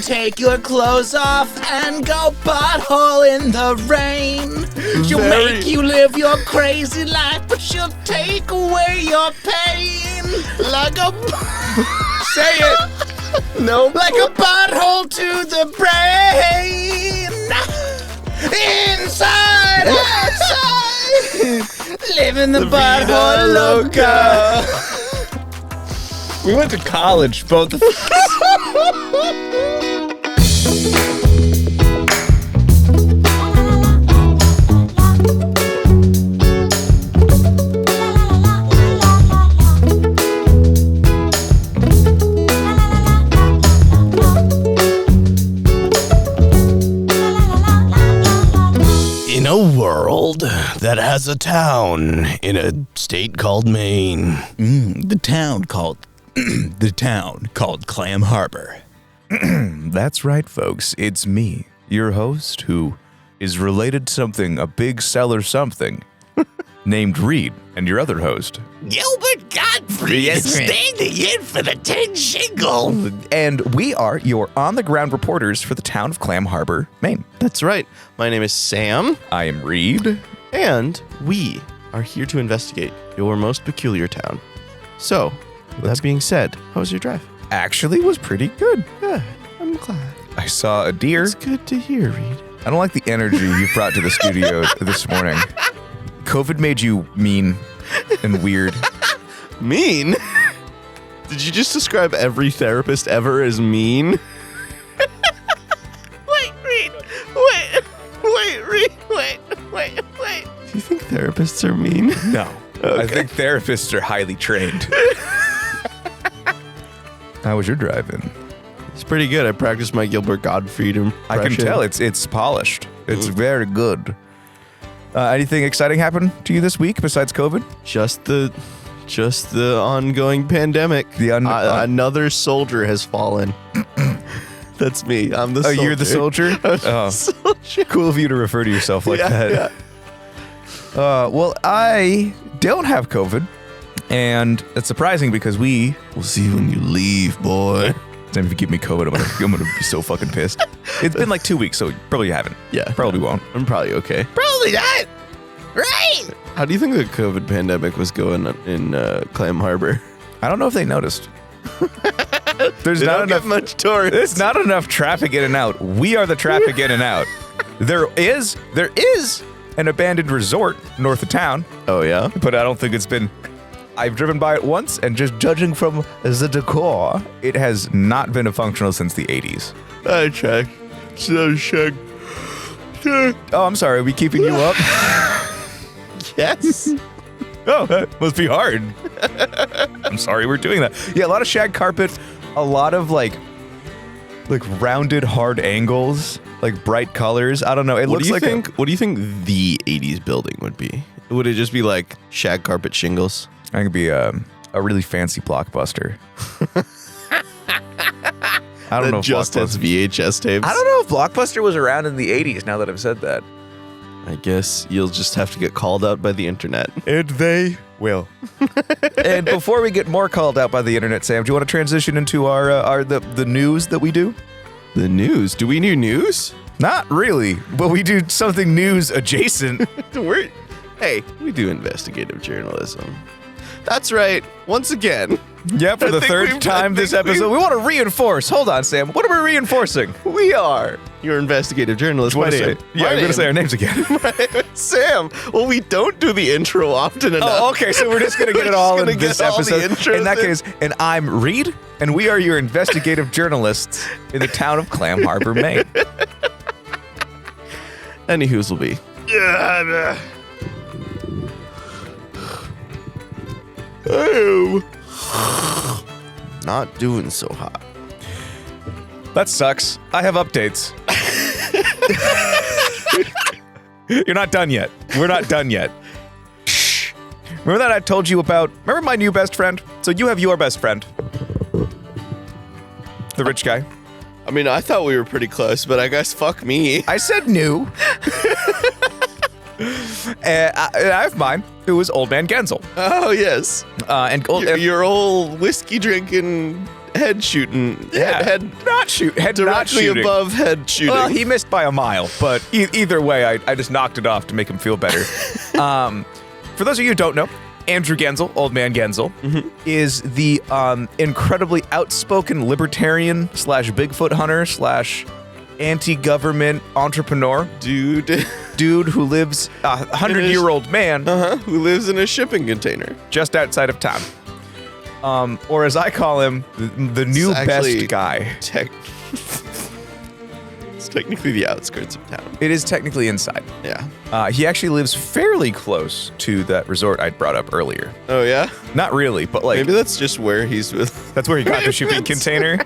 take your clothes off and go pothole in the rain. She'll make you live your crazy life, but she'll take away your pain. Like a... Say it! No. Like a pothole to the brain. Inside, outside. Living the pothole loca. We went to college, both of us. In a world that has a town in a state called Maine. The town called Clam Harbor. That's right, folks. It's me, your host, who is related to something, a big seller something, named Reed, and your other host, Gilbert Godfrey is standing in for the 10 shingle. and we are your on-the-ground reporters for the town of Clam Harbor, Maine. That's right. My name is Sam, I am Reed. and we are here to investigate your most peculiar town. So, with that being said, how was your drive? Actually was pretty good. Good. I'm glad. I saw a deer. It's good to hear, Reed. I don't like the energy you brought to the studio this morning. COVID made you mean and weird. Mean? Did you just describe every therapist ever as mean? Wait, Reed. Wait. Do you think therapists are mean? No. Okay. I think therapists are highly trained. How was your drive-in? It's pretty good. I practiced my Gilbert Gottfried impression. I can tell it's polished. It's very good. Anything exciting happened to you this week besides COVID? Just the ongoing pandemic. Another soldier has fallen. That's me. I'm the soldier. Oh, you're the soldier? Oh, Soldier. cool of you to refer to yourself like that. Yeah. Well, I don't have COVID, and it's surprising because we'll If you give me COVID, I'm gonna be so fucking pissed. It's been like 2 weeks, so probably haven't. Yeah. Probably won't. I'm probably okay. Probably not. Right. How do you think the COVID pandemic was going in Clam Harbor? I don't know if they noticed. There's They not don't enough. get much tourists. There's not enough traffic in and out. We are the traffic in and out. There is an abandoned resort north of town, Oh, yeah? but I don't think it's been. I've driven by it once, and just judging from the decor, it has not been functional since the 80s. I check. So check. Oh, I'm sorry. Are we keeping you up? Yes. Oh, that must be hard. I'm sorry we're doing that. Yeah, a lot of shag carpet, a lot of like rounded hard angles, like bright colors. I don't know. It What looks do you like think? What do you think the 80s building would be? Would it just be like shag carpet shingles? I think it'd be a really fancy Blockbuster. I don't know if Just has VHS tapes. I don't know if Blockbuster was around in the 80s, now that I've said that. I guess you'll just have to get called out by the internet. And they will. And before we get more called out by the internet, Sam, do you want to transition into the news that we do? The news? Do we do news? Not really, but we do something news adjacent. Hey, we do investigative journalism. That's right. Once again, Yeah, for the third time this episode. We want to reinforce. Hold on, Sam. What are we reinforcing? we are your investigative journalist. What My to say? name. Yeah, My we're going name. to say our names again. My name is Sam. Well, we don't do the intro often enough. Oh, okay, so we're just going to get We're it all just in gonna this get all the episode. intros In that in. case, and I'm Reed, and we are your investigative journalists in the town of Clam Harbor, Maine. Any who's will be. Yeah. Oh. Not doing so hot. That sucks. I have updates. You're not done yet. We're not done yet. Shh. Remember that I told you about? Remember my new best friend? So you have your best friend. The rich guy. I mean, I thought we were pretty close, but I guess fuck me. I said new. And I have mine, who is Old Man Genzal. Oh, yes. And Your old whiskey drinking head shooting. Yeah, Head not directly shooting. above head shooting. Well, he missed by a mile, but either way, I just knocked it off to make him feel better. For those of you who don't know, Andrew Genzal, Old Man Genzal, is the incredibly outspoken libertarian / Bigfoot hunter / anti-government entrepreneur dude who lives 100-year-old man who lives in a shipping container just outside of town. Or as I call him, the new best guy. It's technically the outskirts of town. It is technically inside. Yeah. He actually lives fairly close to that resort I brought up earlier. Oh, yeah? Not really, but like... Maybe that's just where he's with... That's where he got the shipping container?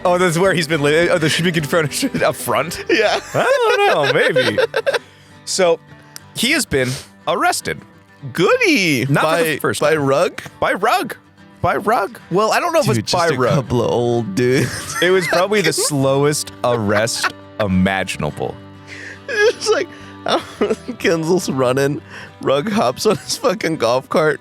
Oh, that's where he's been living? Oh, the shipping container up front? Yeah. I don't know, maybe. So, he has been arrested. Goody! Not for the first time. Rug? By Rug. Well, I don't know if it's by just a Rug. couple of old dudes. It was probably the slowest arrest imaginable. It's like, Genzal's running. Rug hops on his fucking golf cart.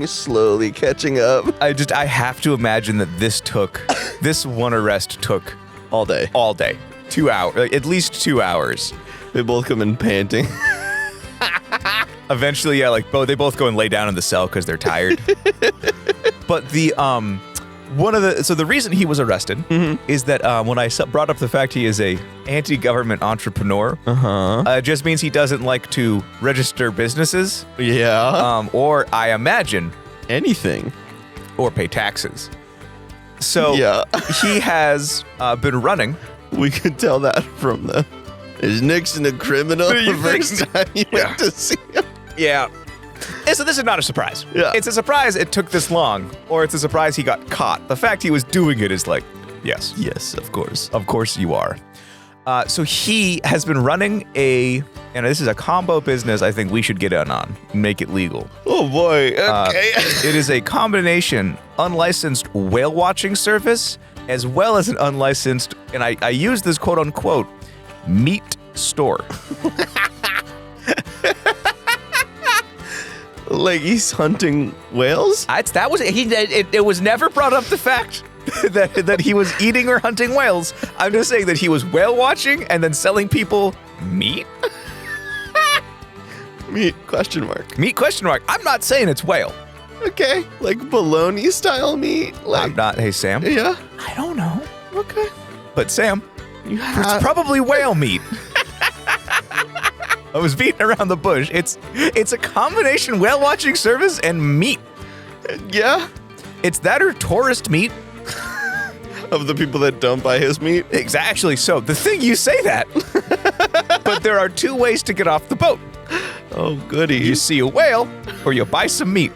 Slowly catching up. I have to imagine that this one arrest took All day. 2 hours, like, at least 2 hours. They both come in panting. Eventually, yeah, like they both go and lay down in the cell because they're tired. But the the reason he was arrested is that when I brought up the fact he is a anti-government entrepreneur, it just means he doesn't like to register businesses. Yeah. Or I imagine Anything. or pay taxes. So Yeah. he has been running. We could tell that from the... Is Nixon a criminal the You first think- time you went to see him? Yeah. And so this is not a surprise. Yeah. It's a surprise it took this long, or it's a surprise he got caught. The fact he was doing it is like, yes. Yes, of course. Of course you are. So he has been running and this is a combo business I think we should get in on and make it legal. Oh boy, okay. It is a combination unlicensed whale watching service as well as an unlicensed, and I use this quote unquote, meat store. Like he's hunting whales? It was never brought up the fact that he was eating or hunting whales. I'm just saying that he was whale watching and then selling people meat? Meat, question mark. Meat, question mark. I'm not saying it's whale. Okay, like bologna style meat? Like, I'm not. Hey, Sam. Yeah, I don't know. okay. But Sam, You it's probably whale meat. I was beating around the bush. It's a combination whale watching service and meat. Yeah, It's that or tourist meat. of the people that don't buy his meat. Exactly. So the thing you say that, but there are two ways to get off the boat. Oh, goody. You see a whale, or you buy some meat.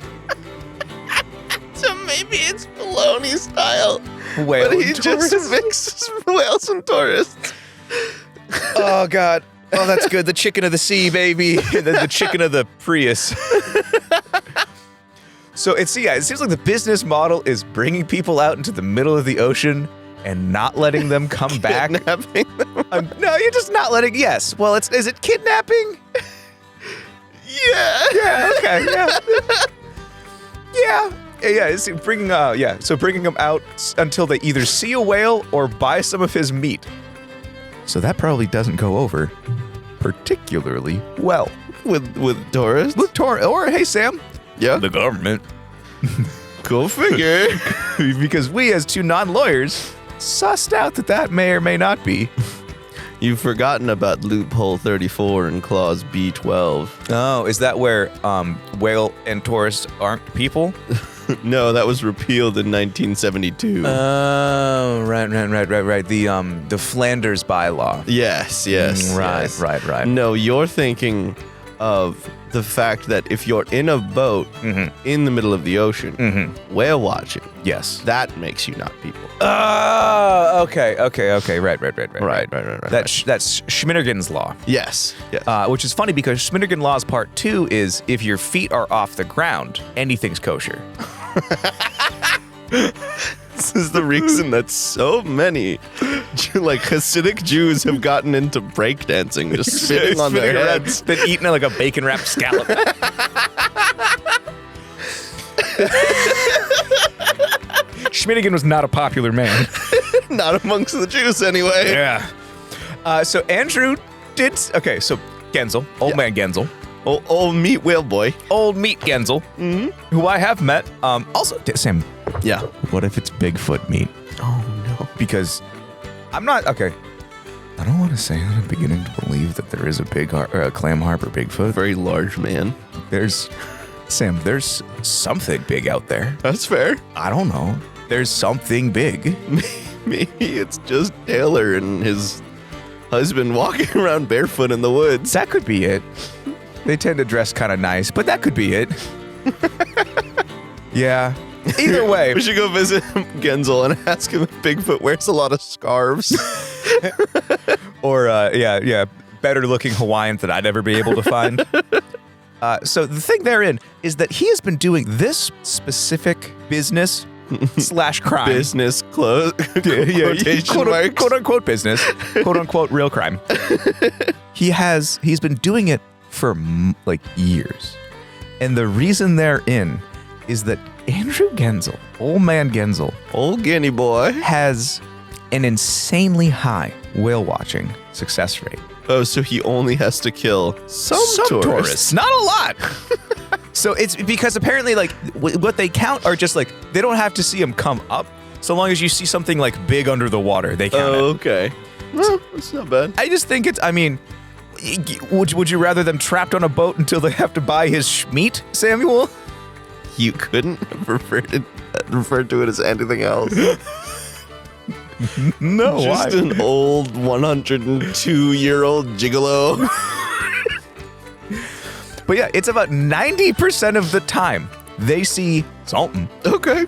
So maybe it's bologna style. Whale But he and just tourist. mixes whales and tourists. Oh God. Oh, that's good. The chicken of the sea, baby. the chicken of the Prius. So it seems like the business model is bringing people out into the middle of the ocean and not letting them come back. Kidnapping them. No, you're just not letting. Yes. Well, is it kidnapping? Yeah. Yeah. Okay. Yeah. Yeah. Yeah. It's bringing. So bringing them out until they either see a whale or buy some of his meat. So that probably doesn't go over particularly well With tourists? or hey Sam, Yeah. the government, Go figure. because we as two non-lawyers sussed out that may or may not be. You've forgotten about loophole 34 in clause B12. Oh, is that where whale and tourists aren't people? No, that was repealed in 1972. Oh, right. The Flanders bylaw. Yes. Right. No, you're thinking of the fact that if you're in a boat in the middle of the ocean, whale watching, Yes. that makes you not people. Okay. Right. Right. That's Schminnergan's law. Yes. Which is funny because Schminnergan Law's part 2 is if your feet are off the ground, anything's kosher. This is the reason that so many like Hasidic Jews have gotten into breakdancing, just spitting on their heads. Been eating like a bacon wrapped scallop. Schmidtigan was not a popular man. Not amongst the Jews, anyway. Yeah. So Andrew did. Okay, so Genzal, old man Genzal. Old meat whale boy. Old meat Genzal, who I have met. Also, Sam. Yeah. What if it's Bigfoot meat? Oh, no. Because I'm not. Okay. I don't want to say that I'm beginning to believe that there is a Clam Harbor Bigfoot. Very large man. There's something big out there. That's fair. I don't know. There's something big. Maybe it's just Taylor and his husband walking around barefoot in the woods. That could be it. They tend to dress kind of nice, but that could be it. Yeah. Either way. We should go visit Genzal and ask him if Bigfoot wears a lot of scarves. Or, better looking Hawaiians that I'd ever be able to find. So the thing therein is that he has been doing this specific business / crime. Business quotation marks. Quote unquote business, quote unquote real crime. He's been doing it for like years. And the reason therein is that Andrew Genzal, old man Genzal, old guinea boy, has an insanely high whale watching success rate. Oh, so he only has to kill some tourists. Not a lot. So it's because apparently like what they count are just like, they don't have to see him come up. So long as you see something like big under the water, they count it. Okay. Well, that's not bad. I just think would you rather them trapped on a boat until they have to buy his meat, Samuel? You couldn't have referred to it as anything else. No, just an old 102-year-old gigolo. But yeah, it's about 90% of the time they see something. Okay.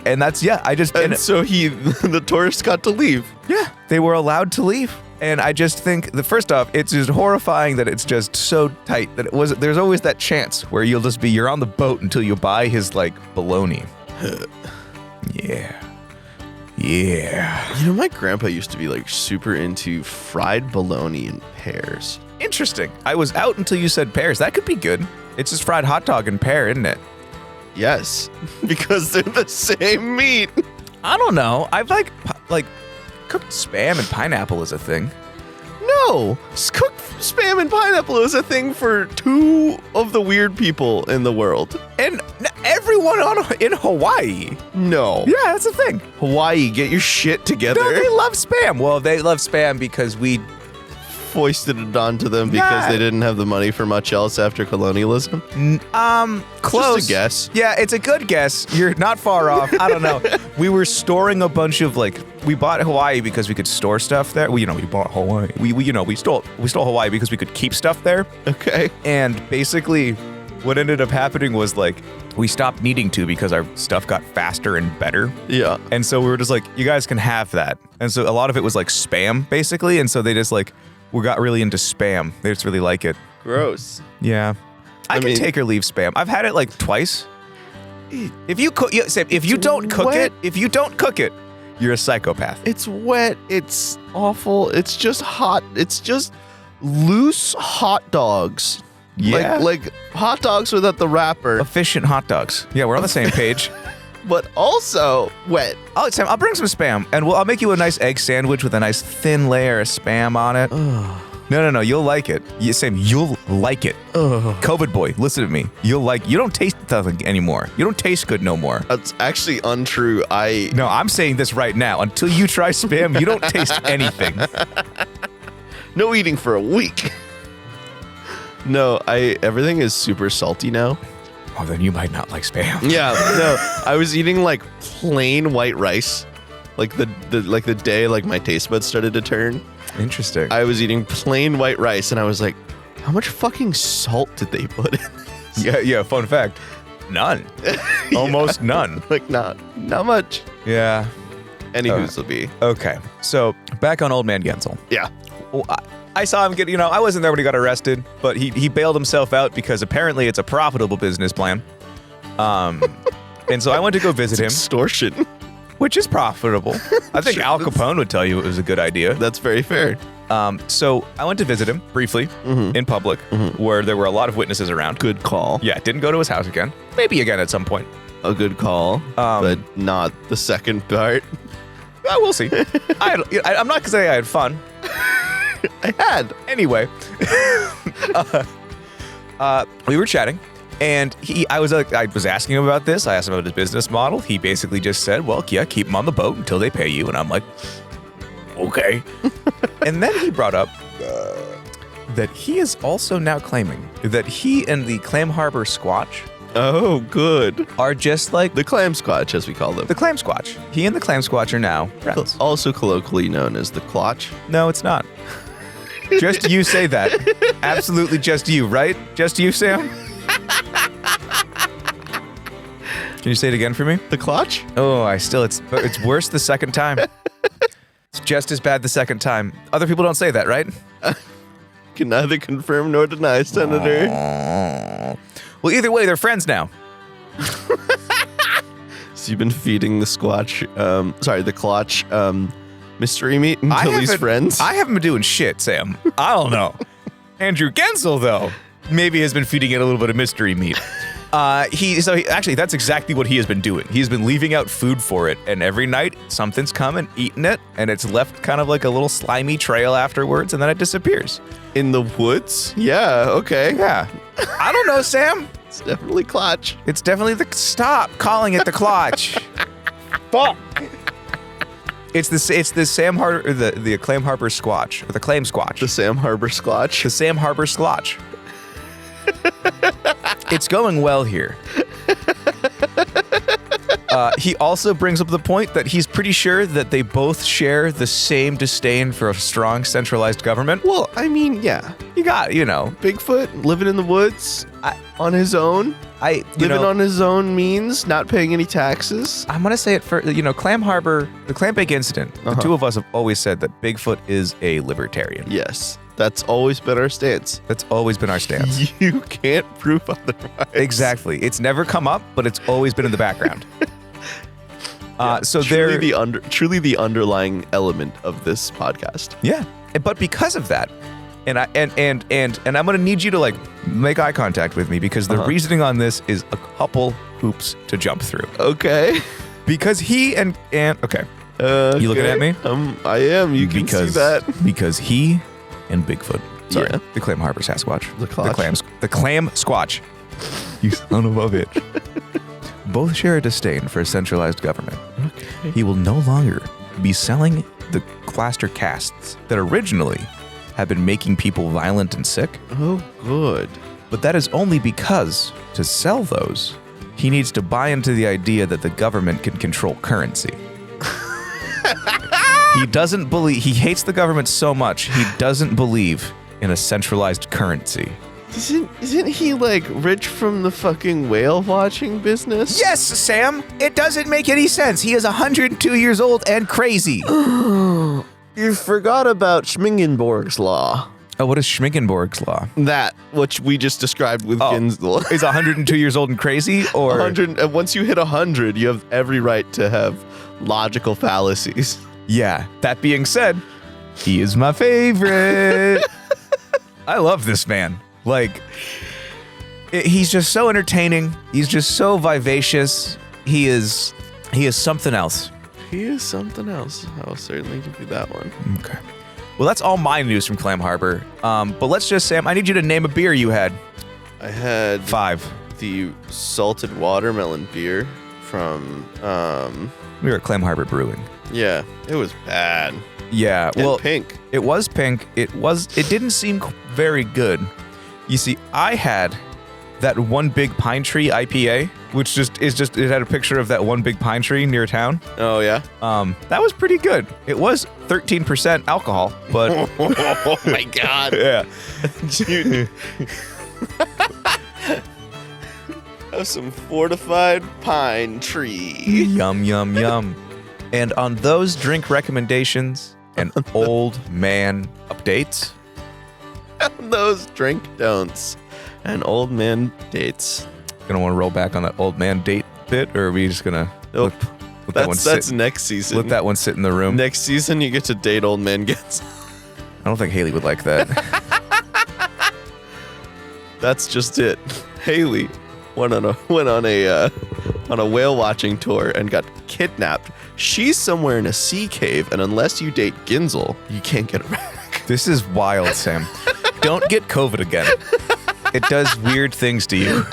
And that's, and so the tourists got to leave. Yeah, they were allowed to leave. And I just think first off, it's just horrifying that it's just so tight that there's always that chance where you're on the boat until you buy his like bologna. Yeah. You know, my grandpa used to be like super into fried bologna and pears. Interesting. I was out until you said pears. That could be good. It's just fried hot dog and pear, isn't it? Yes, because they're the same meat. I don't know. I've like cooked spam and pineapple is a thing. No, cooked spam and pineapple is a thing for two of the weird people in the world. And everyone in Hawaii. No. Yeah, that's a thing. Hawaii, get your shit together. No, they love spam. Well, they love spam because we foisted it onto them because they didn't have the money for much else after colonialism. Close. Just a guess. Yeah, it's a good guess. You're not far off. I don't know. We were storing a bunch of we bought Hawaii because we could store stuff there. We bought Hawaii. We stole Hawaii because we could keep stuff there. Okay. And basically what ended up happening was we stopped needing to because our stuff got faster and better. Yeah. And so we were just like, you guys can have that. And so a lot of it was spam basically. And so they just we got really into spam. They just really like it. Gross. Yeah. I can take or leave spam. I've had it twice. If you cook, if you don't cook it, you're a psychopath. It's wet. It's awful. It's just hot. It's just loose hot dogs. Yeah. Like hot dogs without the wrapper. Efficient hot dogs. Yeah, we're on the same page. But also wet. Oh, Sam, I'll bring some spam, and I'll make you a nice egg sandwich with a nice thin layer of spam on it. No, you'll like it. Sam, you'll like it. COVID boy, listen to me. You don't taste nothing anymore. You don't taste good no more. That's actually untrue. No, I'm saying this right now. Until you try spam, you don't taste anything. No eating for a week. No, everything is super salty now. Oh, then you might not like spam. Yeah, no. I was eating plain white rice, the day my taste buds started to turn. Interesting. I was eating plain white rice, and I was like, how much fucking salt did they put in this? Yeah. Fun fact, none. Almost none. Not much. Yeah. Anywho's will be. Okay, so back on old man Genzal. Yeah. Well, I saw him get, I wasn't there when he got arrested, but he bailed himself out because apparently it's a profitable business plan. And so I went to go visit him. Extortion. which is profitable. I think Al Capone would tell you it was a good idea. That's very fair. So I went to visit him briefly in public, where there were a lot of witnesses around. Good call. Yeah, didn't go to his house again. Maybe again at some point. A good call, but not the second part. We'll see. I'm not gonna say I had fun. I had. Anyway, we were chatting, and I was asking him about this. I asked him about his business model. He basically just said, "Well, yeah, keep them on the boat until they pay you." And I'm like, "Okay." And then he brought up that he is also now claiming that he and the Clam Harbor Squatch Oh, good. are just like The clam squatch, as we call them. the Clam Squatch. He and the Clam Squatch are now friends. Also colloquially known as the clutch. No, it's not. Just you say that. Absolutely just you, right? Just you, Sam? Can you say it again for me? The clutch? Oh, it's worse the second time. It's just as bad the second time. Other people don't say that, right? Can neither confirm nor deny, Senator. Well, either way, they're friends now. So you've been feeding the the clutch, mystery meat until he's friends? I haven't been doing shit, Sam. I don't know. Andrew Genzal, though, maybe has been feeding it a little bit of mystery meat. Actually, that's exactly what he has been doing. He's been leaving out food for it, and every night something's come and eaten it, and it's left kind of like a little slimy trail afterwards, and then it disappears. In the woods? Yeah, okay. Yeah. I don't know, Sam. It's definitely clutch. It's definitely stop calling it the clutch. Fuck. It's the Sam Harbor, or the Clam Harbor Squatch, or the Clam Squatch. The Sam Harbor Squatch? The Sam Harbor Squatch. It's going well here. He also brings up the point that he's pretty sure that they both share the same disdain for a strong centralized government. Well, I mean, yeah. You got, Bigfoot living in the woods on his own. Living on his own means, not paying any taxes. I'm going to say it for, Clam Harbor, the Clam Bake incident, the two of us have always said that Bigfoot is a libertarian. Yes. That's always been our stance. That's always been our stance. You can't prove otherwise. Exactly. It's never come up, but it's always been in the background. So truly the underlying element of this podcast. Yeah. But because of that, and I'm going to need you to make eye contact with me, because the reasoning on this is a couple hoops to jump through. Okay. Because he and okay. You looking at me? I am. You can see that. Because he and Bigfoot. Sorry, Yeah. the Clam Harbor Sasquatch. The Clam Squatch. You son of a bitch. Both share a disdain for a centralized government. Okay. He will no longer be selling the plaster casts that originally have been making people violent and sick. Oh, good. But that is only because to sell those, he needs to buy into the idea that the government can control currency. He hates the government so much, he doesn't believe in a centralized currency. Isn't he rich from the fucking whale watching business? Yes, Sam. It doesn't make any sense. He is 102 years old and crazy. You forgot about Schmingenborg's law. Oh, what is Schmingenborg's law? That, which we just described with Genzal. Is 102 years old and crazy, or 100? Once you hit 100, you have every right to have logical fallacies. Yeah. That being said, he is my favorite. I love this man. He's just so entertaining. He's just so vivacious. He is something else. He is something else. I'll certainly give you that one. Okay. Well, that's all my news from Clam Harbor. But let's just, Sam, I need you to name a beer you had. I had 5. The salted watermelon beer from We were at Clam Harbor Brewing. Yeah, it was bad. Yeah, And pink. It was pink. It didn't seem very good. You see, I had that One Big Pine Tree IPA, which it had a picture of that one big pine tree near town. Oh yeah. That was pretty good. It was 13% alcohol, but Oh my god. yeah. Dude. Have some fortified pine tree. Yum, yum, yum. And on those drink recommendations and old man updates, Those drink don'ts and old man dates. gonna want to roll back on that old man date bit, or are we just gonna Nope. That's next season. Let that one sit in the room. Next season, you get to date old man Genzal. I don't think Haley would like that. That's just it. Haley went on a whale watching tour and got kidnapped. She's somewhere in a sea cave, and unless you date Genzal, you can't get her back. This is wild, Sam. Don't get COVID again. It does weird things to you.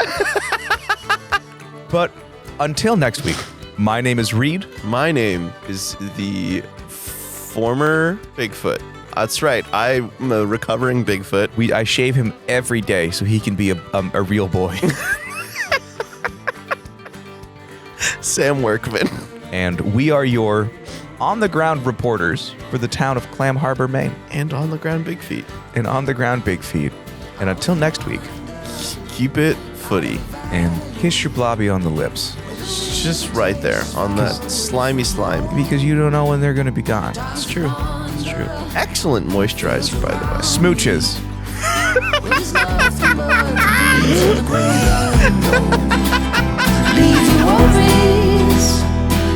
But until next week, my name is Reed. My name is the former Bigfoot. That's right. I'm a recovering Bigfoot. I shave him every day so he can be a real boy. Sam Workman. And we are your on-the-ground reporters for the town of Clam Harbor, Maine. And on the ground Big Feet. And on-the-ground Big Feet. And until next week, keep it footy. And kiss your blobby on the lips. Just right there on that slimy slime. Because you don't know when they're going to be gone. It's true. It's true. Excellent moisturizer, by the way. Smooches. Leave your worries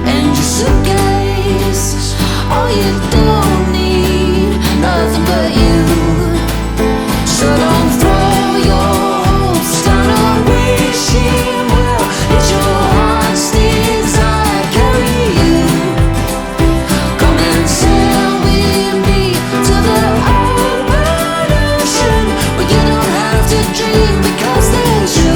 and your suitcase. All you don't need, nothing but you. So don't throw your hopes down a wishing well. It's your heart's desire carry you. Come and sail with me to the open ocean, where you don't have to dream because there's you.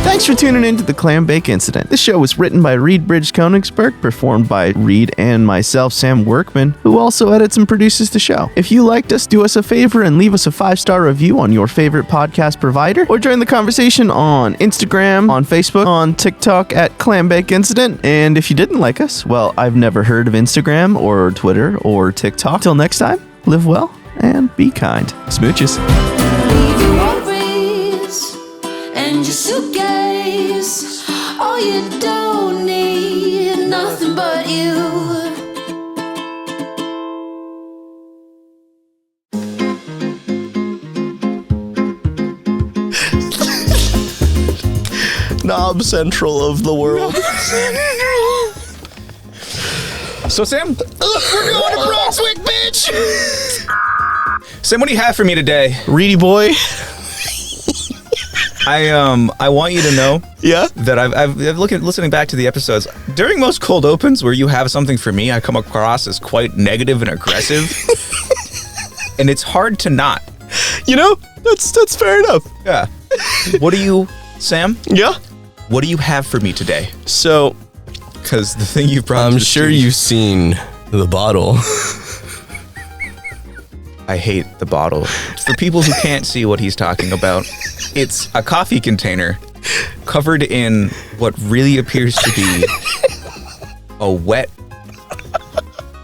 Thanks for tuning in to the Clam Bake Incident. This show was written by Reed Bridge Koenigsberg, performed by Reed and myself, Sam Workman, who also edits and produces the show. If you liked us, do us a favor and leave us a 5-star review on your favorite podcast provider, or join the conversation on Instagram, on Facebook, on TikTok at Clam Bake Incident. And if you didn't like us, well, I've never heard of Instagram or Twitter or TikTok. Till next time, live well and be kind. Smooches. Leave your worries and your suitcase. All you don't need, nothing but you. Knob Central of the world. So, Sam, we're going to Brunswick, bitch! Sam, what do you have for me today? Reedy boy. I want you to know Yeah? that I've listening back to the episodes. During most cold opens where you have something for me, I come across as quite negative and aggressive. And it's hard to not. You know, that's fair enough. Yeah. What do you, Sam? Yeah? What do you have for me today? So, Because the thing you brought I'm to the sure studio- you've seen the bottle. I hate the bottle. For people who can't see what he's talking about, it's a coffee container covered in what really appears to be a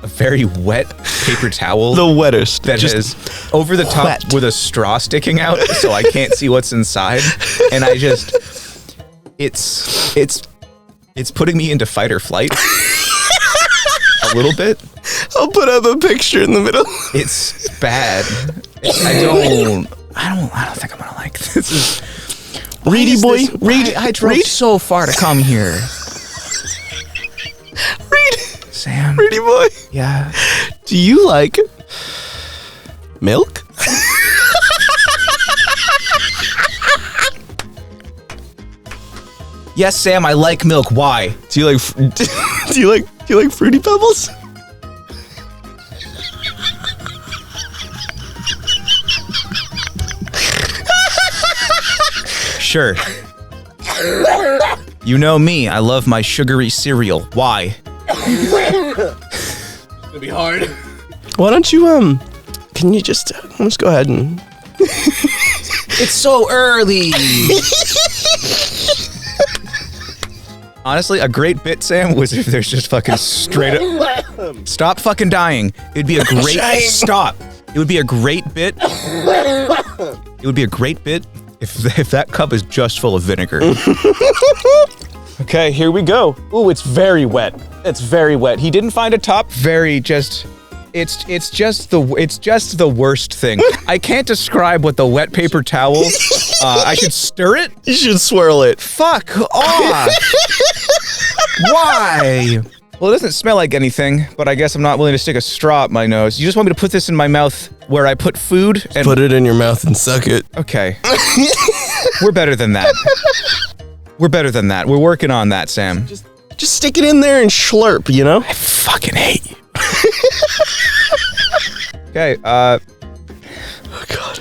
very wet paper towel. the wettest. That is over the top wet. with a straw sticking out, so I can't see what's inside. And it's putting me into fight or flight a little bit. I'll put up a picture in the middle. It's bad. I don't think I'm gonna like this. Reedy boy. Reed. I drove so far to come here. Reed. Sam. Reedy boy. Yeah. Do you like milk? Yes, Sam, I like milk. Why? Do you like do you like Fruity Pebbles? Sure. You know me, I love my sugary cereal. Why? It's gonna be hard. Why don't you can you just let's go ahead and It's so early. Honestly, a great bit, Sam, was if there's just fucking straight up. Stop fucking dying. It'd be a great stop. It would be a great bit. It would be a great bit if that cup is just full of vinegar. Okay, here we go. Ooh, it's very wet. It's very wet. He didn't find a top. It's just the worst thing. I can't describe what the wet paper towel. I should stir it. you should swirl it. Fuck off. Why? Well, it doesn't smell like anything, but I guess I'm not willing to stick a straw up my nose. You just want me to put this in my mouth where I put food and Put it in your mouth and suck it. Okay. We're better than that. We're better than that. We're working on that, Sam. Just stick it in there and slurp, you know? I fucking hate you. Okay, Oh, God.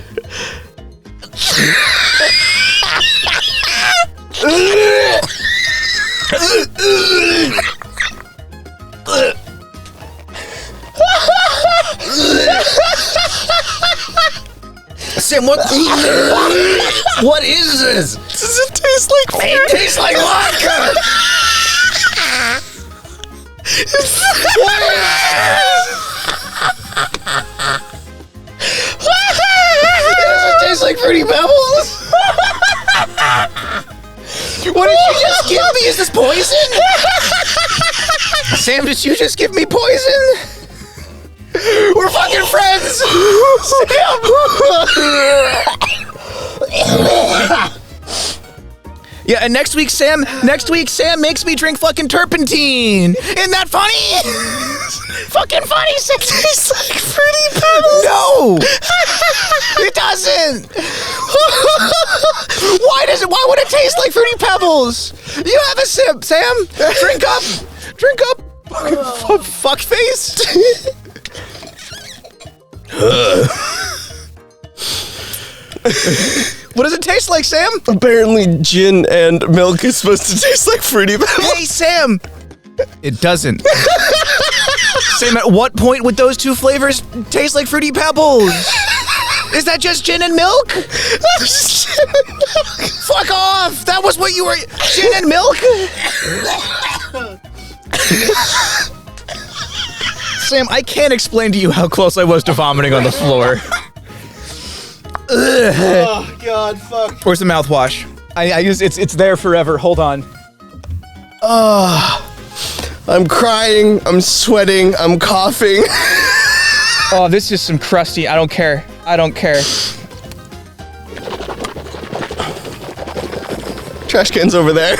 Sam, what is this? Does it taste like fruit? It tastes like vodka! Does it taste like Fruity Pebbles? What did you just give me? Is this poison? Sam, did you just give me poison? We're fucking friends! Sam! yeah, and next week Sam makes me drink fucking turpentine. Isn't that funny? Fucking funny, Sam. It tastes like Fruity Pebbles. No! It doesn't! Why would it taste like Fruity Pebbles? You have a sip, Sam. Drink up. Drink up. Fuck face. What does it taste like, Sam? Apparently gin and milk is supposed to taste like Fruity Pebbles. Hey, Sam! It doesn't. Sam, at what point would those two flavors taste like Fruity Pebbles? Is that just gin and milk? Fuck off! That was what you were... Gin and milk? Sam, I can't explain to you how close I was to vomiting on the floor. Oh, God, fuck. Where's the mouthwash? I use it's there forever. Hold on. I'm crying, I'm sweating, I'm coughing. Oh, this is some crusty. I don't care. I don't care. Trash can's over there.